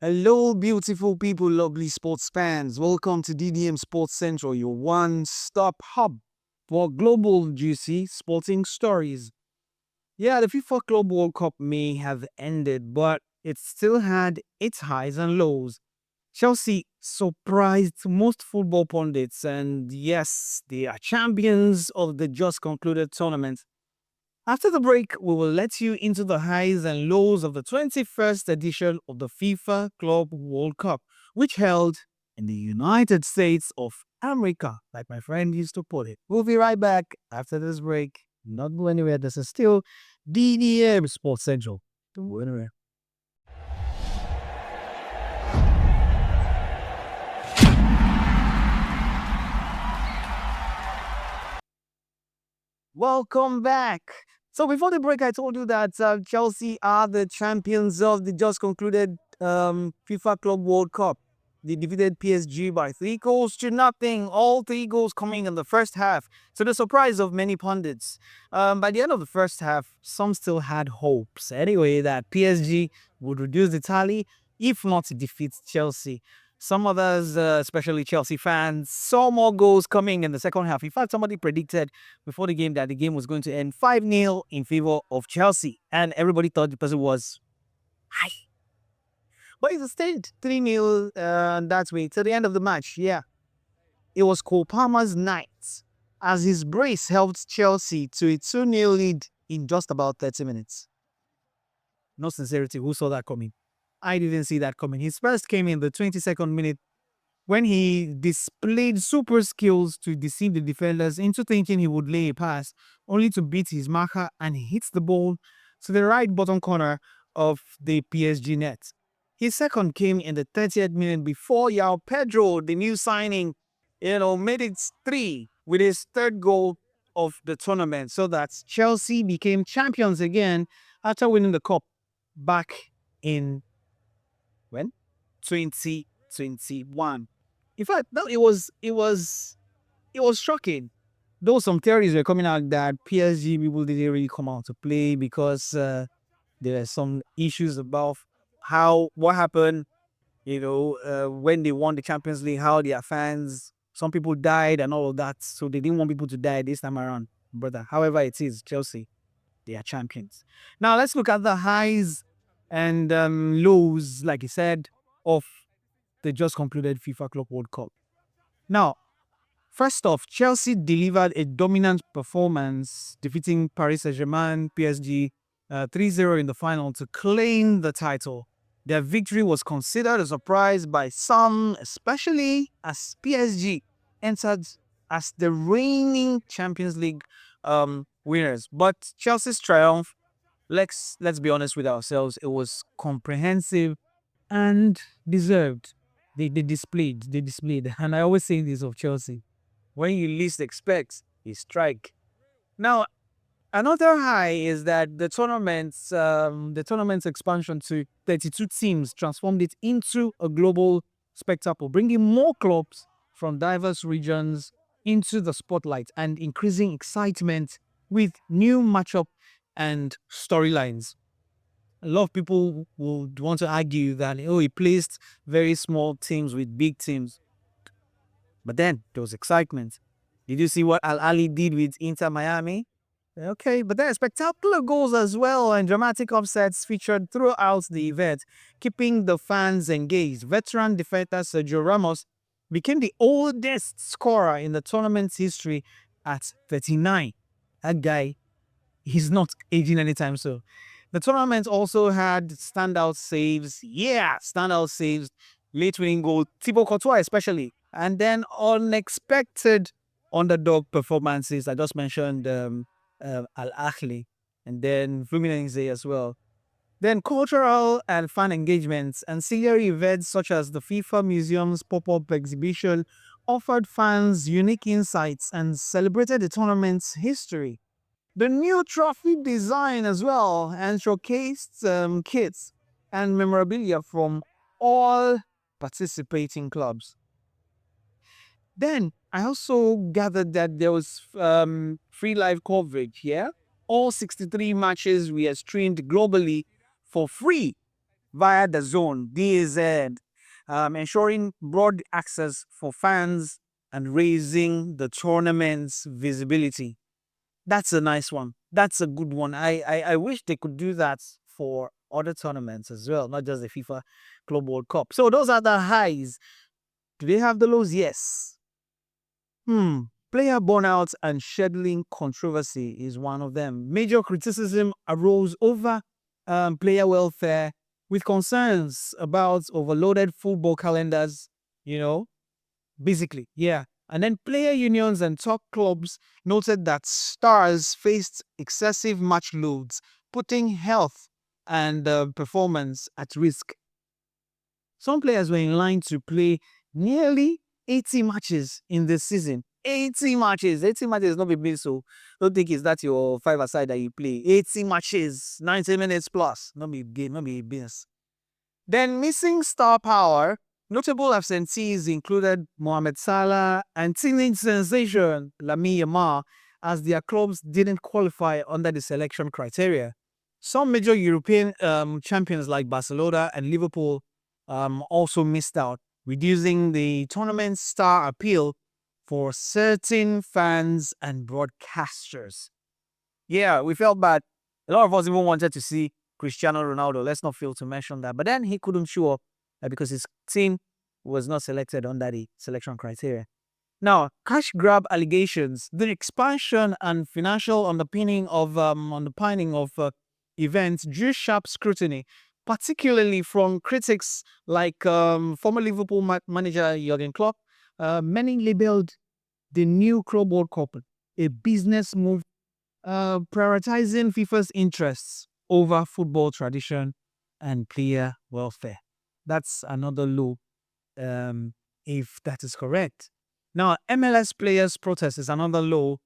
Hello, beautiful people, lovely sports fans. Welcome to DDM Sports Central, your one-stop hub for global juicy sporting stories. Yeah, the FIFA Club World Cup may have ended, but it still had its highs and lows. Chelsea surprised most football pundits, and yes, they are champions of the just concluded tournament. After the break, we will let you into the highs and lows of the 21st edition of the FIFA Club World Cup, which held in the United States of America, like my friend used to put it. We'll be right back after this break. Not go anywhere. This is still DDM Sports Central. Don't go anywhere. Welcome back. So before the break, I told you that Chelsea are the champions of the just concluded FIFA Club World Cup. They defeated PSG by 3 goals to nothing. All 3 goals coming in the first half, to the surprise of many pundits. By the end of the first half, some still had hopes. Anyway, that PSG would reduce the tally, if not defeat Chelsea. Some others, especially Chelsea fans, saw more goals coming in the second half. In fact, somebody predicted before the game that the game was going to end 5-0 in favor of Chelsea. And everybody thought the person was high. But it stayed 3-0 that way till the end of the match. Yeah. It was Cole Palmer's night as his brace helped Chelsea to a 2-0 lead in just about 30 minutes. No sincerity. Who saw that coming? I didn't see that coming. His first came in the 22nd minute when he displayed super skills to deceive the defenders into thinking he would lay a pass, only to beat his marker and hit the ball to the right bottom corner of the PSG net. His second came in the 30th minute before Yao Pedro, the new signing, made it 3 with his third goal of the tournament, so that Chelsea became champions again after winning the cup back in when 2021. In fact, no, it was shocking. Though some theories were coming out that PSG people didn't really come out to play because there are some issues about what happened. When they won the Champions League, how their fans, some people died and all of that, so they didn't want people to die this time around, brother. However, it is Chelsea; they are champions. Now let's look at the highs and lows, like I said, of the just concluded FIFA Club World Cup. Now, first off, Chelsea delivered a dominant performance, defeating Paris Saint-Germain, PSG, 3-0 in the final to claim the title. Their victory was considered a surprise by some, especially as PSG entered as the reigning Champions League winners. But Chelsea's triumph, let's be honest with ourselves, it was comprehensive and deserved. They displayed. And I always say this of Chelsea. When you least expect, you strike. Now, another high is that the tournament's expansion to 32 teams transformed it into a global spectacle, bringing more clubs from diverse regions into the spotlight and increasing excitement with new matchup and storylines. A lot of people would want to argue that, he placed very small teams with big teams. But then there was excitement. Did you see what Al Ali did with Inter Miami? Okay, but there are spectacular goals as well and dramatic upsets featured throughout the event, keeping the fans engaged. Veteran defender Sergio Ramos became the oldest scorer in the tournament's history at 39. That guy, he's not aging anytime soon. The tournament also had standout saves. Yeah, standout saves. Late winning goal, Thibaut Courtois especially. And then unexpected underdog performances. I just mentioned Al Ahly and then Fluminense as well. Then cultural and fan engagements, ancillary events such as the FIFA Museum's pop-up exhibition offered fans unique insights and celebrated the tournament's history. The new trophy design as well and showcased kits and memorabilia from all participating clubs. Then I also gathered that there was free live coverage. Yeah, all 63 matches were streamed globally for free. via the zone, DAZ, ensuring broad access for fans and raising the tournament's visibility. That's a nice one. That's a good one. I wish they could do that for other tournaments as well, not just the FIFA Club World Cup. So those are the highs. Do they have the lows? Yes. Player burnout and scheduling controversy is one of them. Major criticism arose over player welfare with concerns about overloaded football calendars, you know, basically. Yeah. And then player unions and top clubs noted that stars faced excessive match loads, putting health and performance at risk. Some players were in line to play nearly 80 matches in the season. 80 matches. 80 matches not be big, so don't think it's that your five-a-side that you play. 80 matches, 90 minutes plus. Not be game, not be business. Then missing star power, notable absentees included Mohamed Salah and teenage sensation Lamine Yamal, as their clubs didn't qualify under the selection criteria. Some major European champions like Barcelona and Liverpool also missed out, reducing the tournament's star appeal for certain fans and broadcasters. Yeah, we felt bad. A lot of us even wanted to see Cristiano Ronaldo. Let's not fail to mention that. But then he couldn't show up because his team was not selected under the selection criteria. Now, cash grab allegations, the expansion and financial underpinning of events drew sharp scrutiny, particularly from critics like former Liverpool manager Jurgen Klopp. Many labeled the new Club World Cup a business move, prioritizing FIFA's interests over football tradition and player welfare. That's another low, if that is correct. Now, MLS players' protest is another low.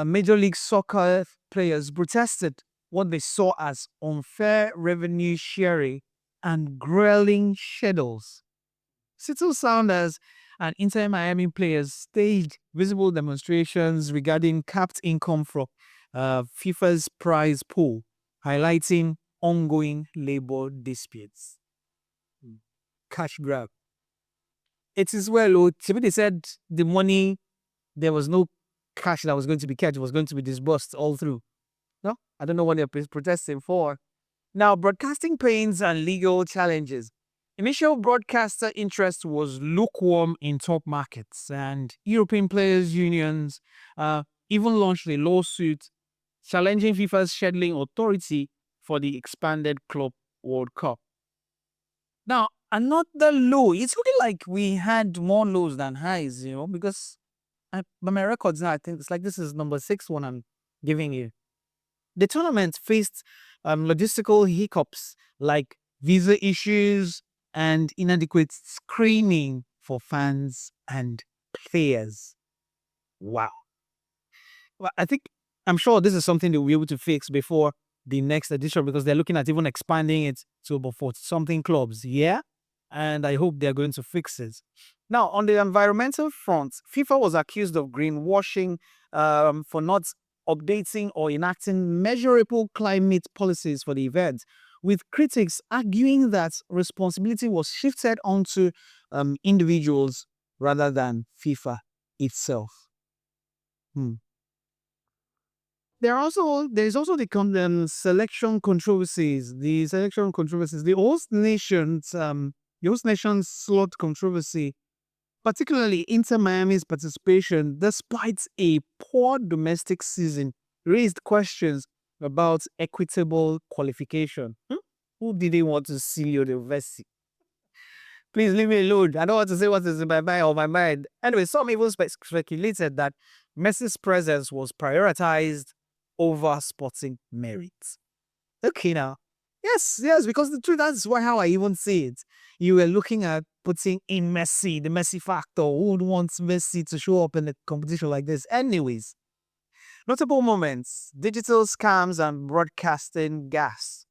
Major League Soccer players protested what they saw as unfair revenue sharing and grueling schedules. Seattle Sounders and Inter Miami players staged visible demonstrations regarding capped income from FIFA's prize pool, highlighting ongoing labor disputes. Cash grab. It is well, they said the money, there was no cash that was going to be kept, it was going to be disbursed all through. No, I don't know what they're protesting for. Now, broadcasting pains and legal challenges. Initial broadcaster interest was lukewarm in top markets, and European players' unions even launched a lawsuit challenging FIFA's scheduling authority for the expanded Club World Cup. Now, another low. It's looking like we had more lows than highs, because by my records now, I think it's like this is number 6 one I'm giving you. The tournament faced logistical hiccups like visa issues and inadequate screening for fans and players. Wow. Well, I'm sure this is something they'll be able to fix before the next edition because they're looking at even expanding it to about 40 something clubs. Yeah. And I hope they're going to fix it. Now, on the environmental front, FIFA was accused of greenwashing for not updating or enacting measurable climate policies for the event, with critics arguing that responsibility was shifted onto individuals rather than FIFA itself. There's also the selection controversies. The host nation's slot controversy, particularly Inter Miami's participation, despite a poor domestic season, raised questions about equitable qualification. Who did they want to seal your university? Please leave me alone. I don't want to say what is in my mind or my mind. Anyway, some even speculated that Messi's presence was prioritized over sporting merits. Okay, now. Yes, because the truth, that's how I even see it. You were looking at putting in Messi, the Messi factor. Who would want Messi to show up in a competition like this? Anyways, notable moments, digital scams and broadcasting gas.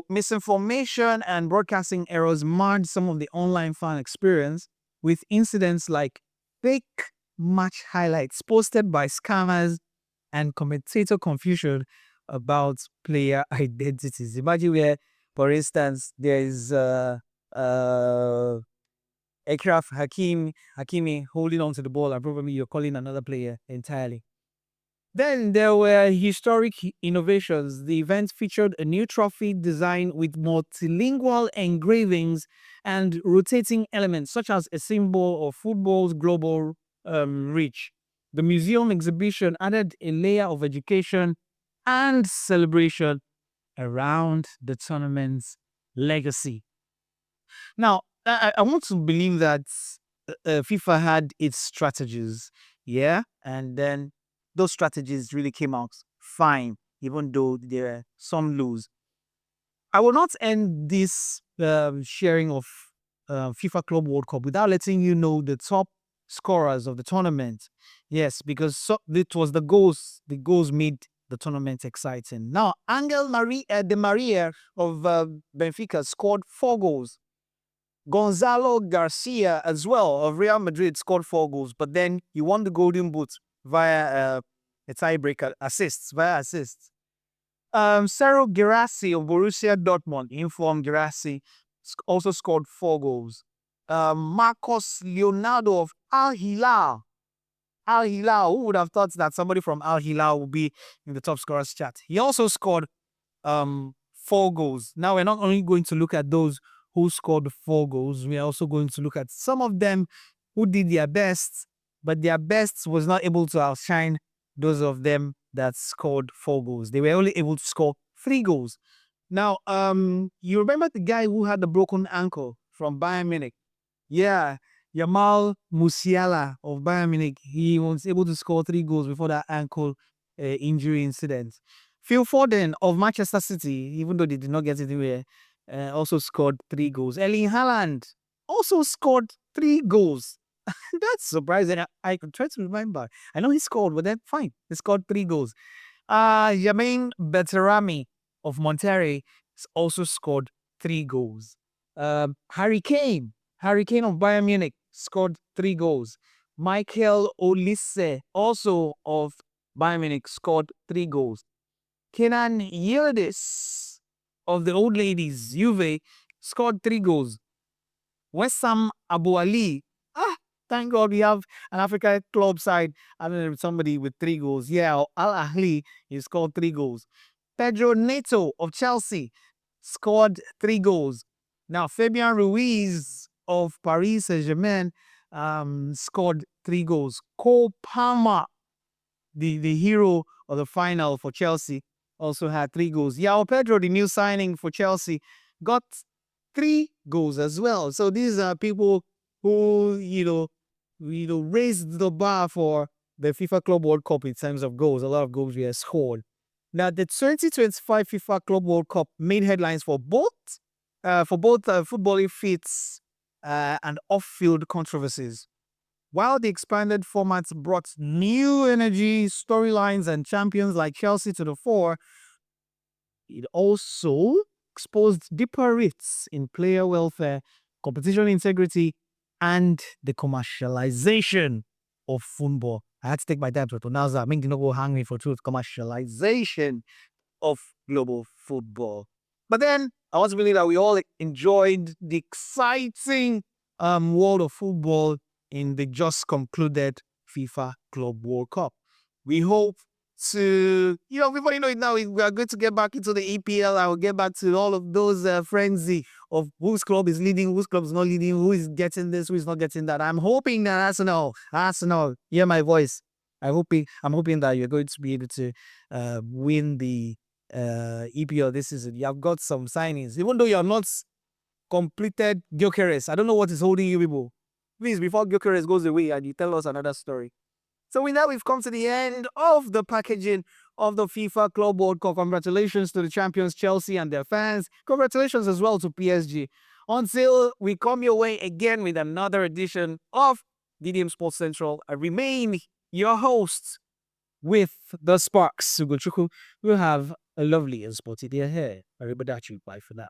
Misinformation and broadcasting errors marred some of the online fan experience with incidents like fake match highlights posted by scammers and commentator confusion about player identities. Imagine where For instance, there is uh, Akraf Hakimi holding on to the ball, and probably you're calling another player entirely. Then there were historic innovations. The event featured a new trophy design with multilingual engravings and rotating elements, such as a symbol of football's global reach. The museum exhibition added a layer of education and celebration around the tournament's legacy. Now, I want to believe that FIFA had its strategies, yeah, and then those strategies really came out fine, even though there are some lose. I will not end this sharing of FIFA Club World Cup without letting you know the top scorers of the tournament. Yes, because it was the goals. The goals made the tournament exciting. Now, Angel Maria de Maria of Benfica scored 4 goals. Gonzalo Garcia as well of Real Madrid scored 4 goals, but then he won the Golden Boot via a tiebreaker via assists. Sergio Girassi of Borussia Dortmund, informed Girassi, also scored 4 goals. Marcos Leonardo of Al Hilal. Al Hilal, who would have thought that somebody from Al Hilal would be in the top scorers chat? He also scored 4 goals. Now we're not only going to look at those who scored 4 goals, we are also going to look at some of them who did their best, but their best was not able to outshine those of them that scored 4 goals. They were only able to score 3 goals. Now, you remember the guy who had the broken ankle from Bayern Munich? Yeah, Yamal Musiala of Bayern Munich. He was able to score 3 goals before that ankle injury incident. Phil Foden of Manchester City, even though they did not get anywhere, also scored 3 goals. Erling Haaland also scored 3 goals. That's surprising. I could try to remember. I know he scored, but then fine. He scored 3 goals. Jermaine Betarami of Monterrey also scored 3 goals. Harry Kane of Bayern Munich scored 3 goals. Michael Olise, also of Bayern Munich, scored 3 goals. Kenan Yildiz of the old ladies, Juve, scored 3 goals. Wessam Abu Ali, thank God we have an Africa club side. I don't know, somebody with 3 goals. Yeah, Al Ahly, he scored 3 goals. Pedro Neto of Chelsea scored 3 goals. Now, Fabian Ruiz of Paris Saint-Germain scored 3 goals. Cole Palmer, the hero of the final for Chelsea, also had 3 goals. Yao Pedro, the new signing for Chelsea, got 3 goals as well. So these are people who, raised the bar for the FIFA Club World Cup in terms of goals. A lot of goals were scored. Now, the 2025 FIFA Club World Cup made headlines for both footballing feats and off-field controversies. While the expanded format brought new energy, storylines, and champions like Chelsea to the fore, it also exposed deeper rifts in player welfare, competition integrity, and the commercialization of football. I had to take my time to pronounce that. I mean, you know, go hang me for truth. Commercialization of global football. But then I also believe that we all enjoyed the exciting world of football in the just concluded FIFA Club World Cup. We hope to, before you know it now, we are going to get back into the EPL. I will get back to all of those frenzy of whose club is leading, whose club is not leading, who is getting this, who is not getting that. I'm hoping that Arsenal, hear my voice. I'm hoping that you're going to be able to win the EPL this season. You have got some signings, even though you have not completed Gyökeres. I don't know what is holding you people. Please, before Gyökeres goes away, and you tell us another story. So with that, we've come to the end of the packaging of the FIFA Club World Cup. Congratulations to the champions Chelsea and their fans. Congratulations as well to PSG. Until we come your way again with another edition of DDM Sports Central, I remain your host with the Sparks. Sugochuku. We'll have a lovely and sporty day ahead. Arrivederci. Bye for now.